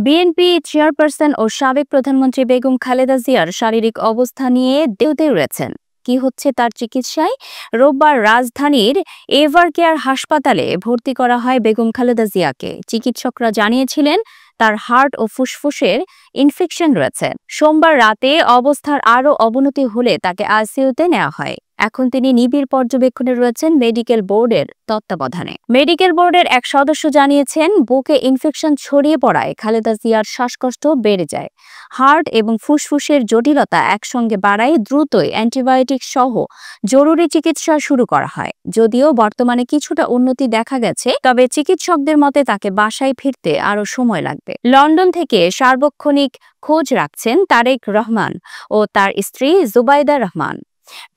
BNP chairperson ও সাবেক প্রধানমন্ত্রী বেগম খালেদা জিয়ার শারীরিক অবস্থা নিয়ে দেউতে রয়েছেন। কি হচ্ছে তার চিকিৎসায়? রোববার রাজধানীর এভারকেয়ার হাসপাতালে ভর্তি করা হয় বেগম খালেদা জিয়াকে। চিকিৎসকরা জানিয়েছিলেন তার হার্ট ও ফুসফুসের ইনফেকশন রয়েছে। সোমবার রাতে অবস্থার আরও অবনতি হলে তাকে আইসিইউতে নেওয়া হয়। এখন তিনি নিবিড় পর্যবেক্ষণে রয়েছেন মেডিকেল বোর্ডের তত্ত্বাবধানে। মেডিকেল বোর্ডের এক সদস্য জানিয়েছেন, বুকে ইনফেকশন ছড়িয়ে পড়ায় খালেদা জিয়ার শ্বাসকষ্ট বেড়ে যায়। হার্ট এবং ফুসফুসের জটিলতা একসঙ্গে বাড়ায় দ্রুতই অ্যান্টিবায়োটিক সহ জরুরি চিকিৎসা শুরু করা হয়। যদিও বর্তমানে কিছুটা উন্নতি দেখা গেছে, তবে চিকিৎসকদের মতে তাকে বাসায় ফিরতে আরও সময় লাগবে। লন্ডন থেকে সার্বক্ষণিক খোঁজ রাখছেন তারেক রহমান ও তার স্ত্রী জুবাইদা রহমান।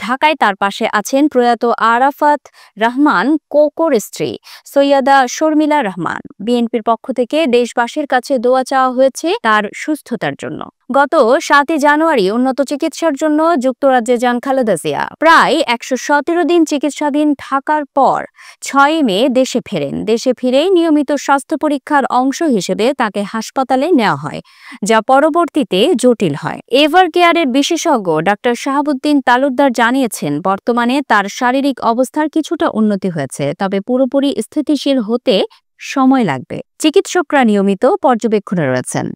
ঢাকায় তার পাশে আছেন প্রয়াত আরাফাত রহমান কোকোর স্ত্রী সৈয়দা শর্মিলা রহমান। বিএনপির পক্ষ থেকে দেশবাসীর কাছে দোয়া চাওয়া হয়েছে তার সুস্থতার জন্য। গত 7 জানুয়ারি উন্নত চিকিৎসার জন্য যুক্তরাজ্যে যান খালেদা জিয়া। প্রায় 117 দিন চিকিৎসাধীন থাকার পর 6 মে দেশে ফেরেন। দেশে ফিরেই নিয়মিত স্বাস্থ্য পরীক্ষার অংশ হিসেবে তাকে হাসপাতালে নেওয়া হয়, যা পরবর্তীতে জটিল হয়। এভার কেয়ারের বিশেষজ্ঞ ডাক্তার শাহাবুদ্দিন তালুকদার জানিয়েছেন, বর্তমানে তার শারীরিক অবস্থার কিছুটা উন্নতি হয়েছে, তবে পুরোপুরি স্থিতিশীল হতে সময় লাগবে। চিকিৎসকরা নিয়মিত পর্যবেক্ষণে রয়েছেন।